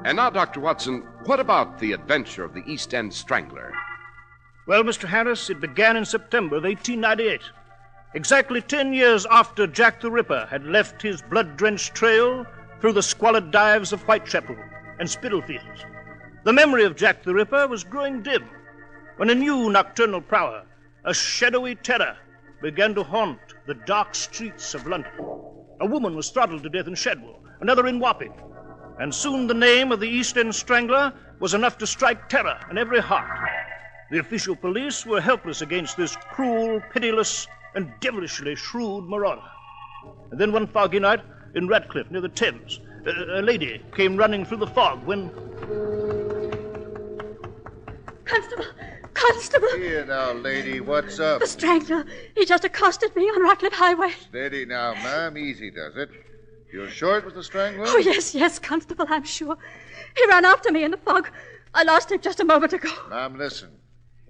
And now, Dr. Watson, what about the adventure of the East End Strangler? Well, Mr. Harris, it began in September of 1898. Exactly 10 years after Jack the Ripper had left his blood-drenched trail through the squalid dives of Whitechapel and Spitalfields. The memory of Jack the Ripper was growing dim when a new nocturnal prowler, a shadowy terror, began to haunt the dark streets of London. A woman was throttled to death in Shadwell, another in Wapping, and soon the name of the East End Strangler was enough to strike terror in every heart. The official police were helpless against this cruel, pitiless, and devilishly shrewd marauder. And then one foggy night in Ratcliffe, near the Thames, a lady came running through the fog when... Constable! Here now, lady, what's up? The Strangler. He just accosted me on Ratcliffe Highway. Steady now, ma'am. Easy does it. You're sure it was the Strangler? Oh, yes, Constable, I'm sure. He ran after me in the fog. I lost him just a moment ago. Ma'am, listen.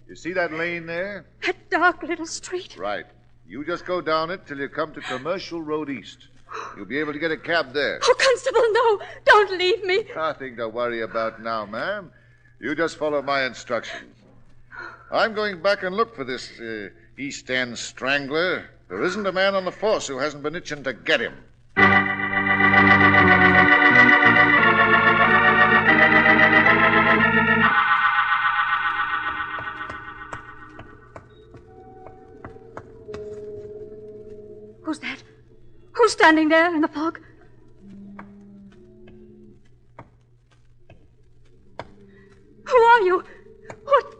You see that lane there? That dark little street. Right. You just go down it till you come to Commercial Road East. You'll be able to get a cab there. Oh, Constable, no. Don't leave me. Nothing to worry about now, ma'am. You just follow my instructions. I'm going back and look for this East End Strangler. There isn't a man on the force who hasn't been itching to get him. Who's that? Who's standing there in the fog? Who are you? What?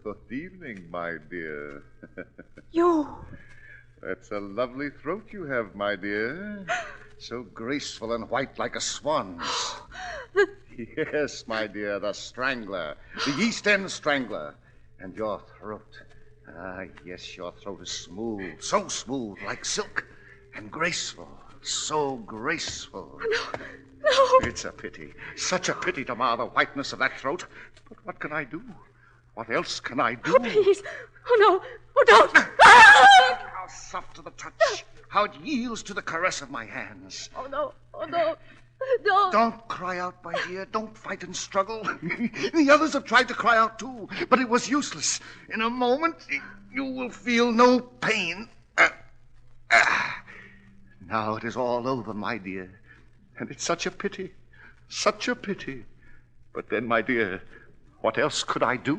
Good evening, my dear. You. That's a lovely throat you have, my dear. So graceful and white like a swan's. Yes, my dear, the Strangler. The East End Strangler. And your throat. Ah, yes, your throat is smooth. So smooth, like silk. And graceful. So graceful. No. It's a pity. Such a pity to mar the whiteness of that throat. But what can I do? What else can I do? Oh, please. Oh, no. Oh, don't. How soft to the touch. How it yields to the caress of my hands. Oh, no. Oh, no. Don't. Don't cry out, my dear. Don't fight and struggle. The others have tried to cry out, too, but it was useless. In a moment, you will feel no pain. Now it is all over, my dear. And it's such a pity. Such a pity. But then, my dear, what else could I do?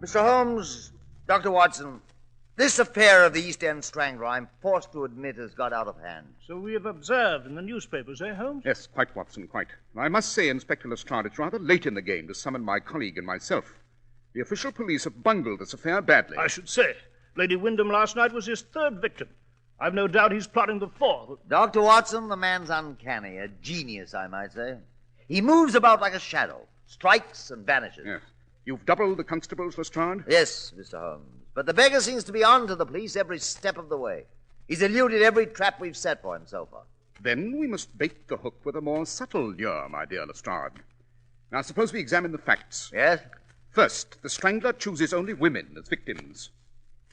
Mr. Holmes, Dr. Watson, this affair of the East End Strangler, I'm forced to admit, has got out of hand. So we have observed in the newspapers, Holmes? Yes, quite, Watson, quite. I must say, Inspector Lestrade, it's rather late in the game to summon my colleague and myself. The official police have bungled this affair badly. I should say. Lady Wyndham last night was his third victim. I've no doubt he's plotting the fourth. Dr. Watson, the man's uncanny, a genius, I might say. He moves about like a shadow, strikes and vanishes. Yes. You've doubled the constables, Lestrade? Yes, Mr. Holmes. But the beggar seems to be on to the police every step of the way. He's eluded every trap we've set for him so far. Then we must bait the hook with a more subtle lure, my dear Lestrade. Now, suppose we examine the facts. Yes? First, the Strangler chooses only women as victims.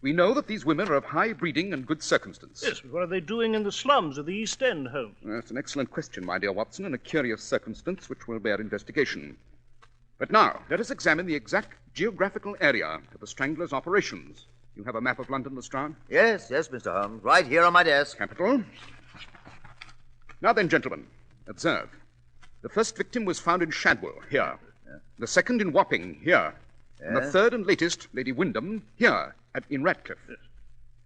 We know that these women are of high breeding and good circumstance. Yes, but what are they doing in the slums of the East End, Holmes? That's an excellent question, my dear Watson, and a curious circumstance which will bear investigation. But now, let us examine the exact geographical area of the Strangler's operations. You have a map of London, Lestrade? Yes, Mr. Holmes. Right here on my desk. Capital. Now then, gentlemen, observe. The first victim was found in Shadwell, here. Yeah. The second in Wapping, here. Yeah. And the third and latest, Lady Wyndham, here, in Ratcliffe. Yes.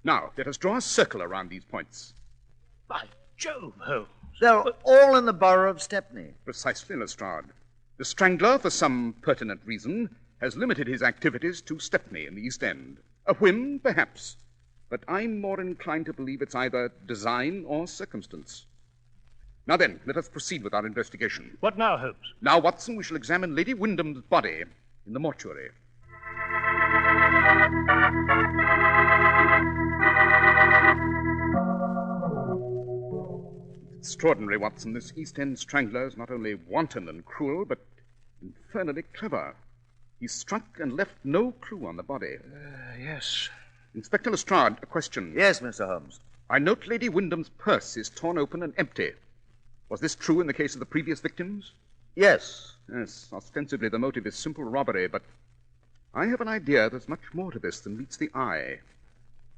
Now, let us draw a circle around these points. By Jove, Holmes. They're all in the borough of Stepney. Precisely, Lestrade. The Strangler, for some pertinent reason, has limited his activities to Stepney in the East End. A whim, perhaps, but I'm more inclined to believe it's either design or circumstance. Now then, let us proceed with our investigation. What now, Holmes? Now, Watson, we shall examine Lady Wyndham's body in the mortuary. It's extraordinary, Watson. This East End Strangler is not only wanton and cruel, but infernally clever. He struck and left no clue on the body. Yes. Inspector Lestrade, a question. Yes, Mr. Holmes. I note Lady Wyndham's purse is torn open and empty. Was this true in the case of the previous victims? Yes. Yes, ostensibly the motive is simple robbery, but I have an idea there's much more to this than meets the eye.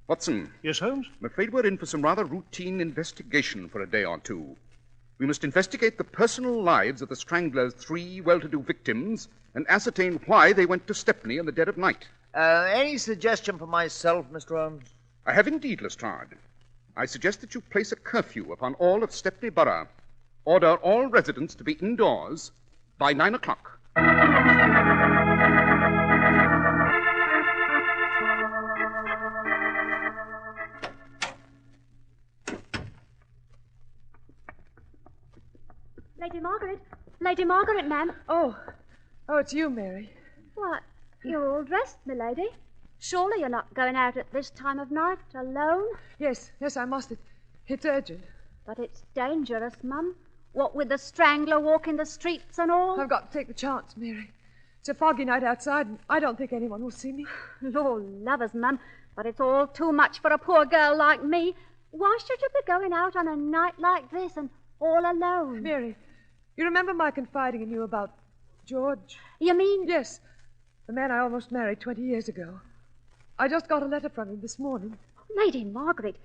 Watson. Yes, Holmes? I'm afraid we're in for some rather routine investigation for a day or two. We must investigate the personal lives of the Strangler's 3 well-to-do victims and ascertain why they went to Stepney in the dead of night. Any suggestion for myself, Mr. Holmes? I have indeed, Lestrade. I suggest that you place a curfew upon all of Stepney Borough. Order all residents to be indoors by 9 o'clock. Lady Margaret, ma'am. Oh, it's you, Mary. What? You're all dressed, milady. Surely you're not going out at this time of night alone? Yes, I must. It's urgent. But it's dangerous, Mum. What with the Strangler walking the streets and all? I've got to take the chance, Mary. It's a foggy night outside, and I don't think anyone will see me. Lord love us, Mum, but it's all too much for a poor girl like me. Why should you be going out on a night like this and all alone? Mary, you remember my confiding in you about George? You mean... Yes, the man I almost married 20 years ago. I just got a letter from him this morning. Lady Margaret,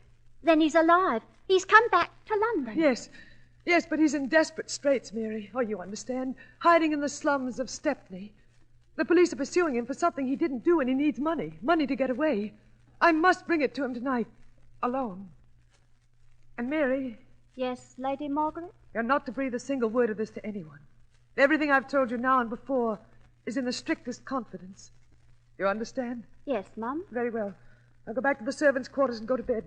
then he's alive. He's come back to London. Yes, but he's in desperate straits, Mary. Oh, you understand. Hiding in the slums of Stepney. The police are pursuing him for something he didn't do, and he needs money. Money to get away. I must bring it to him tonight. Alone. And Mary... Yes, Lady Margaret? You're not to breathe a single word of this to anyone. Everything I've told you now and before is in the strictest confidence. You understand? Yes, Mum. Very well. I'll go back to the servants' quarters and go to bed.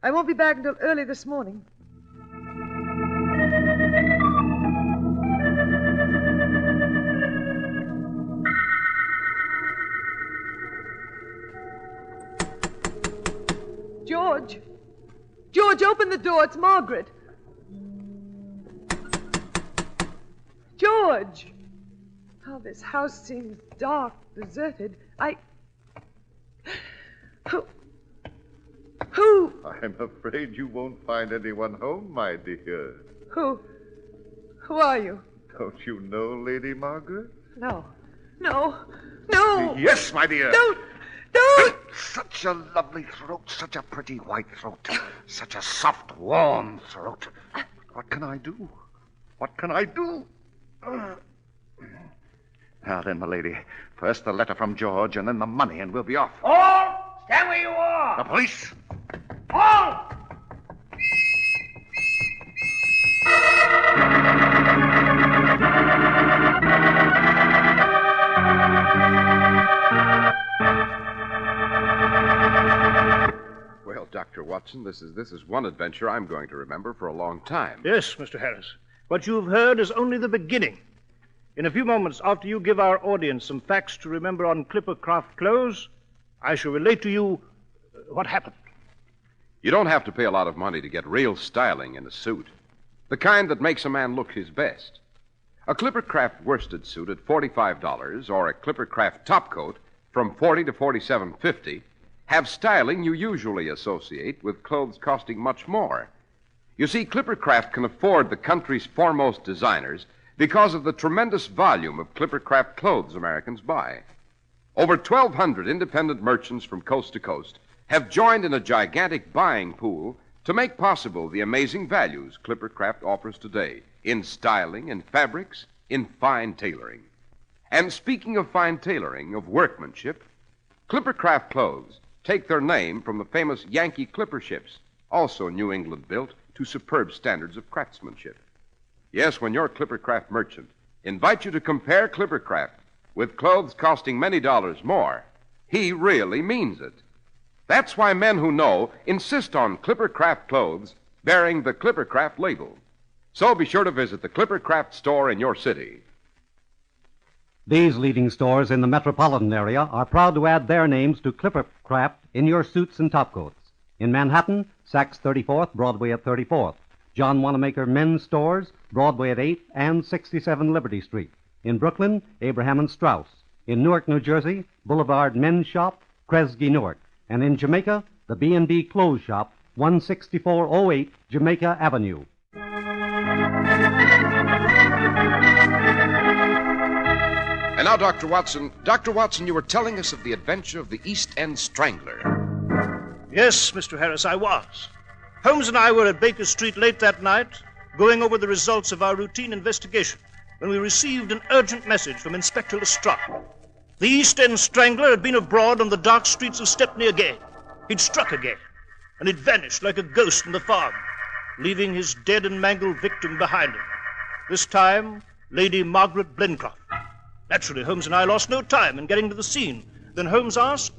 I won't be back until early this morning. George, open the door. It's Margaret. George! Oh, this house seems dark, deserted. Who? I'm afraid you won't find anyone home, my dear. Who are you? Don't you know Lady Margaret? No. No. Yes, my dear. Don't. Such a lovely throat, such a pretty white throat, such a soft, warm throat. What can I do? Now then, my lady, first the letter from George and then the money, and we'll be off. All! Stand where you are! The police! All! Well, Dr. Watson, this is one adventure I'm going to remember for a long time. Yes, Mr. Harris. What you've heard is only the beginning. In a few moments, after you give our audience some facts to remember on Clippercraft clothes, I shall relate to you what happened. You don't have to pay a lot of money to get real styling in a suit. The kind that makes a man look his best. A Clippercraft worsted suit at $45 or a Clippercraft topcoat from $40 to $47.50 have styling you usually associate with clothes costing much more. You see, Clippercraft can afford the country's foremost designers because of the tremendous volume of Clippercraft clothes Americans buy. Over 1,200 independent merchants from coast to coast have joined in a gigantic buying pool to make possible the amazing values Clippercraft offers today in styling, in fabrics, in fine tailoring. And speaking of fine tailoring, of workmanship, Clippercraft clothes take their name from the famous Yankee Clipper ships, also New England built to superb standards of craftsmanship. Yes, when your Clippercraft merchant invites you to compare Clippercraft with clothes costing many dollars more, he really means it. That's why men who know insist on Clippercraft clothes bearing the Clippercraft label. So be sure to visit the Clippercraft store in your city. These leading stores in the metropolitan area are proud to add their names to Clippercraft in your suits and topcoats. In Manhattan, Saks 34th, Broadway at 34th. John Wanamaker Men's Stores, Broadway at 8th and 67 Liberty Street. In Brooklyn, Abraham and Strauss. In Newark, New Jersey, Boulevard Men's Shop, Kresge, Newark. And in Jamaica, the B&B Clothes Shop, 16408 Jamaica Avenue. And now, Dr. Watson. Dr. Watson, you were telling us of the adventure of the East End Strangler. Yes, Mr. Harris, I was. Holmes and I were at Baker Street late that night, going over the results of our routine investigation, when we received an urgent message from Inspector Lestrade. The East End Strangler had been abroad on the dark streets of Stepney again. He'd struck again, and he'd vanished like a ghost in the fog, leaving his dead and mangled victim behind him. This time, Lady Margaret Blencroft. Naturally, Holmes and I lost no time in getting to the scene. Then Holmes asked,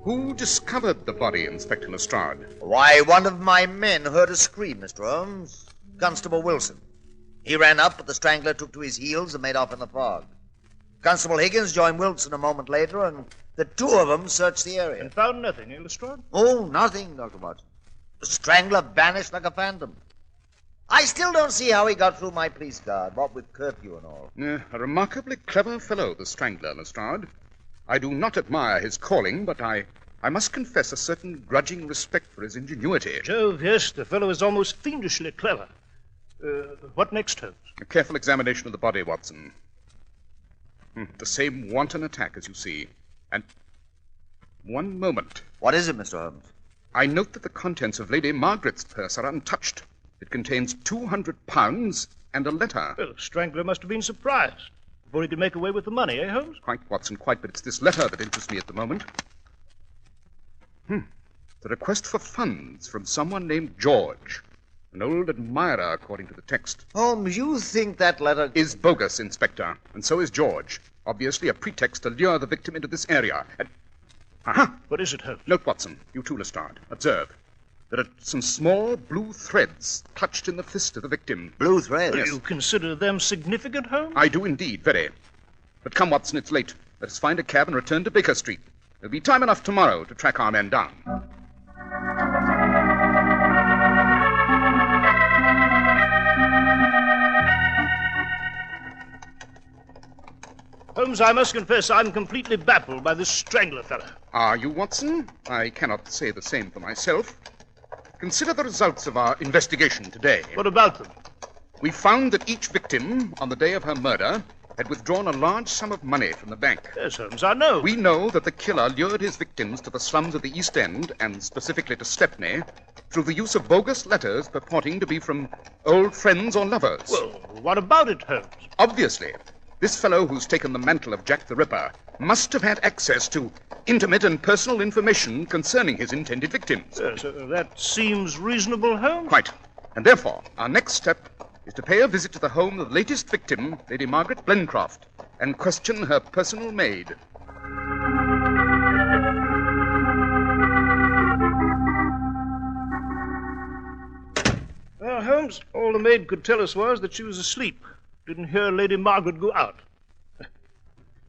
Who discovered the body, Inspector Lestrade? Why, one of my men heard a scream, Mr. Holmes. Constable Wilson. He ran up, but the Strangler took to his heels and made off in the fog. Constable Higgins joined Wilson a moment later, and the two of them searched the area. And found nothing, Lestrade? Oh, nothing, Dr. Watson. The Strangler vanished like a phantom. I still don't see how he got through my police guard, what with curfew and all. A remarkably clever fellow, the Strangler, Lestrade. I do not admire his calling, but I must confess a certain grudging respect for his ingenuity. Jove, yes, the fellow is almost fiendishly clever. What next, Holmes? A careful examination of the body, Watson. The same wanton attack, as you see. And one moment. What is it, Mr. Holmes? I note that the contents of Lady Margaret's purse are untouched. It contains £200 and a letter. Well, the Strangler must have been surprised before he could make away with the money, Holmes? Quite, Watson, quite, but it's this letter that interests me at the moment. The request for funds from someone named George, an old admirer, according to the text. Holmes, you think that letter is bogus, Inspector, and so is George. Obviously a pretext to lure the victim into this area. Aha! What is it, Holmes? Note, Watson, you too, Lestrade. Observe. There are some small blue threads clutched in the fist of the victim. Blue threads? Yes. You consider them significant, Holmes? I do indeed, very. But come, Watson, it's late. Let us find a cab and return to Baker Street. There'll be time enough tomorrow to track our men down. Holmes, I must confess I'm completely baffled by this Strangler fellow. Are you, Watson? I cannot say the same for myself. Consider the results of our investigation today. What about them? We found that each victim, on the day of her murder, had withdrawn a large sum of money from the bank. Yes, Holmes, I know. We know that the killer lured his victims to the slums of the East End, and specifically to Stepney, through the use of bogus letters purporting to be from old friends or lovers. Well, what about it, Holmes? Obviously, this fellow who's taken the mantle of Jack the Ripper must have had access to intimate and personal information concerning his intended victims. Yes, that seems reasonable, Holmes. Quite. And therefore, our next step is to pay a visit to the home of the latest victim, Lady Margaret Blencroft, and question her personal maid. Well, Holmes, all the maid could tell us was that she was asleep. Didn't hear Lady Margaret go out.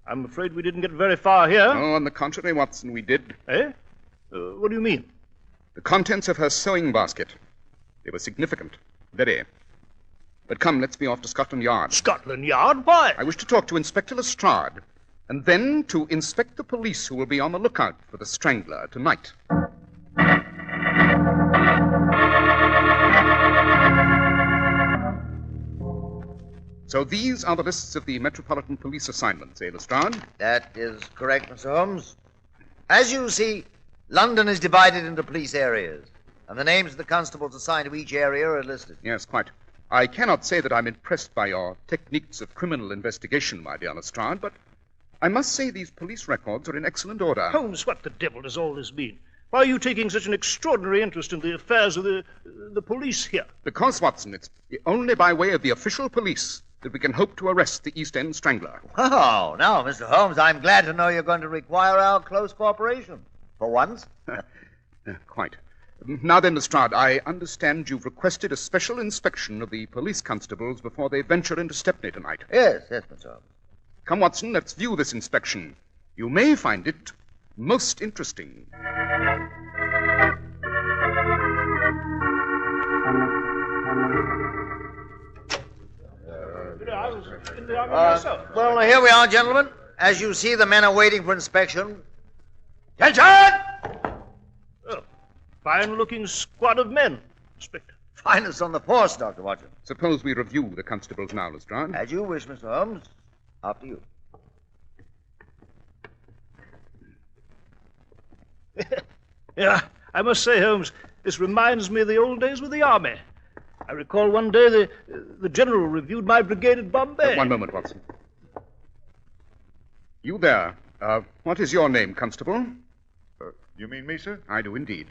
I'm afraid we didn't get very far here. Oh, on the contrary, Watson, we did. Eh? What do you mean? The contents of her sewing basket. They were significant. Very. But come, let's be off to Scotland Yard. Scotland Yard? Why? I wish to talk to Inspector Lestrade, and then to inspect the police who will be on the lookout for the Strangler tonight. So these are the lists of the Metropolitan Police assignments, Lestrade? That is correct, Mr. Holmes. As you see, London is divided into police areas, and the names of the constables assigned to each area are listed. Yes, quite. I cannot say that I'm impressed by your techniques of criminal investigation, my dear Lestrade, but I must say these police records are in excellent order. Holmes, what the devil does all this mean? Why are you taking such an extraordinary interest in the affairs of the police here? Because, Watson, it's only by way of the official police that we can hope to arrest the East End Strangler. Oh, now, Mr. Holmes, I'm glad to know you're going to require our close cooperation. For once. Quite. Now then, Lestrade, I understand you've requested a special inspection of the police constables before they venture into Stepney tonight. Yes, Mr. Holmes. Come, Watson, let's view this inspection. You may find it most interesting. Well, here we are, gentlemen. As you see, the men are waiting for inspection. Attention! Oh, fine-looking squad of men, Inspector. Finest on the force, Dr. Watson. Suppose we review the constables now, Lestrade. As you wish, Mr. Holmes. After you. Yeah, I must say, Holmes, this reminds me of the old days with the Army. I recall one day the General reviewed my brigade at Bombay. One moment, Watson. You there. What is your name, Constable? You mean me, sir? I do indeed.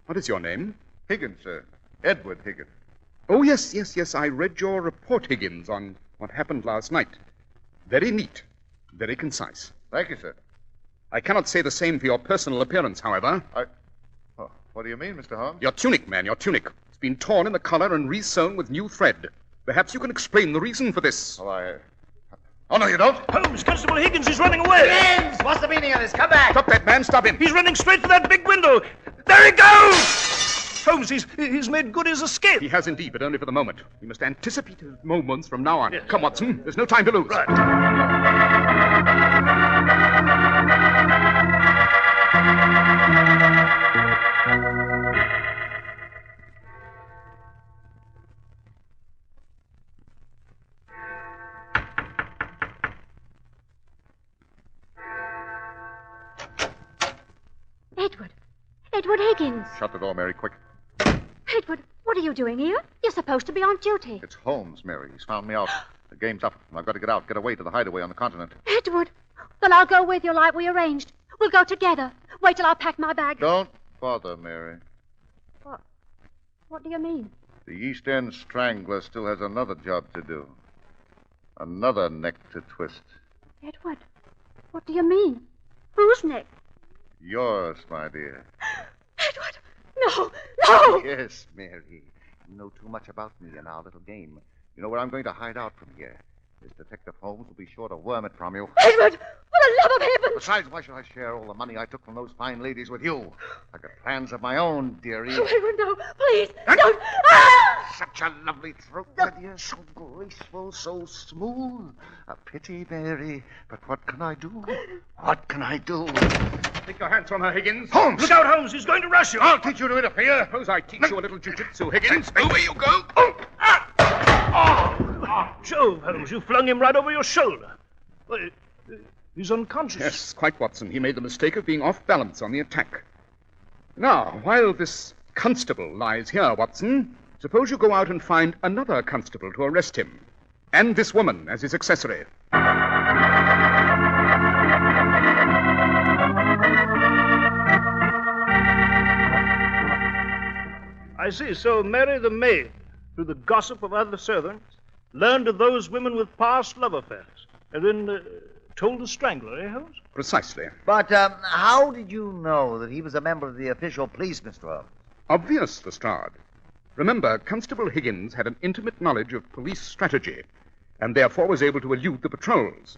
What is your name? Higgins, sir. Edward Higgins. Oh, yes. I read your report, Higgins, on what happened last night. Very neat. Very concise. Thank you, sir. I cannot say the same for your personal appearance, however. What do you mean, Mr. Holmes? Your tunic, man, your tunic. It's been torn in the collar and re-sewn with new thread. Perhaps you can explain the reason for this. Oh, no, you don't. Holmes, Constable Higgins is running away. Higgins! What's the meaning of this? Come back! Stop that man, stop him. He's running straight for that big window. There he goes! Holmes, he's made good his escape. He has indeed, but only for the moment. We must anticipate his moments from now on. Yes. Come, Watson. There's no time to lose. Right. Edward Higgins. Shut the door, Mary, quick. Edward, what are you doing here? You're supposed to be on duty. It's Holmes, Mary. He's found me out. The game's up, and I've got to get away to the hideaway on the continent. Edward, well, I'll go with you like we arranged. We'll go together. Wait till I pack my bag. Don't bother, Mary. What do you mean? The East End Strangler still has another job to do. Another neck to twist. Edward, what do you mean? Whose neck? Yours, my dear. Edward, no! Yes, Mary. You know too much about me and our little game. You know where I'm going to hide out from here. This Detective Holmes will be sure to worm it from you. Edward, for the love of heaven! Besides, why should I share all the money I took from those fine ladies with you? I've got plans of my own, dearie. Oh, Edward, no, please, don't! Ah! Such a lovely throat, my dear. So graceful, so smooth. A pity, Mary. But what can I do? What can I do? Take your hands from her, Higgins. Holmes! Look out, Holmes. He's going to rush you. I'll teach you to interfere. Suppose I teach you a little jiu-jitsu, Higgins. Away you go. Jove, Holmes, you flung him right over your shoulder. Well, he's unconscious. Yes, quite, Watson. He made the mistake of being off balance on the attack. Now, while this constable lies here, Watson, suppose you go out and find another constable to arrest him. And this woman as his accessory. I see. So Mary the maid, through the gossip of other servants, learned of those women with past love affairs, and then told the Strangler, eh, Holmes? Precisely. But how did you know that he was a member of the official police, Mr. Holmes? Obvious, Lestrade. Remember, Constable Higgins had an intimate knowledge of police strategy, and therefore was able to elude the patrols.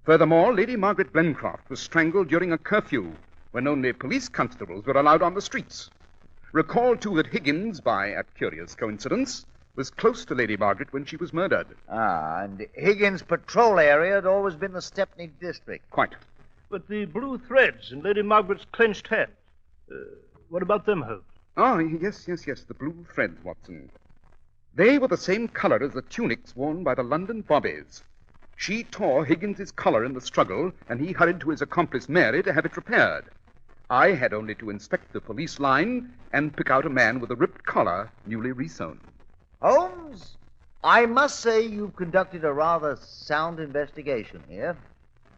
Furthermore, Lady Margaret Blencroft was strangled during a curfew, when only police constables were allowed on the streets. Recall, too, that Higgins, by a curious coincidence, was close to Lady Margaret when she was murdered. Ah, and Higgins' patrol area had always been the Stepney district. Quite. But the blue threads in Lady Margaret's clenched hands, what about them, Holmes? Oh, yes, the blue threads, Watson. They were the same color as the tunics worn by the London bobbies. She tore Higgins's collar in the struggle, and he hurried to his accomplice Mary to have it repaired. I had only to inspect the police line and pick out a man with a ripped collar newly resewn. Holmes, I must say you've conducted a rather sound investigation here.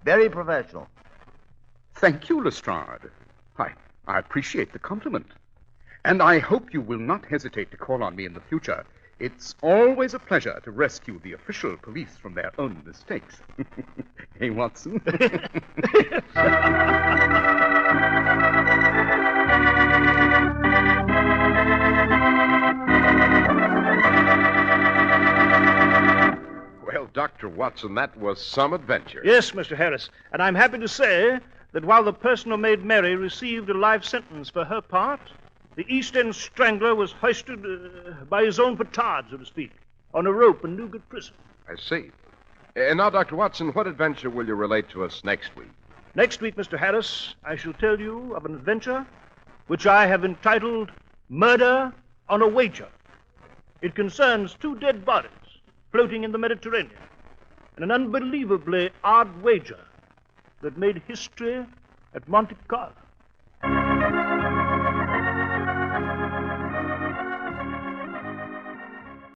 Very professional. Thank you, Lestrade. I appreciate the compliment. And I hope you will not hesitate to call on me in the future. It's always a pleasure to rescue the official police from their own mistakes. Hey, Watson? Well, Dr. Watson, that was some adventure. Yes, Mr. Harris. And I'm happy to say that while the person who made Mary received a life sentence for her part, the East End Strangler was hoisted by his own petard, so to speak, on a rope in Newgate Prison. I see. Now, Dr. Watson, what adventure will you relate to us next week? Next week, Mr. Harris, I shall tell you of an adventure which I have entitled Murder on a Wager. It concerns two dead bodies floating in the Mediterranean and an unbelievably odd wager that made history at Monte Carlo.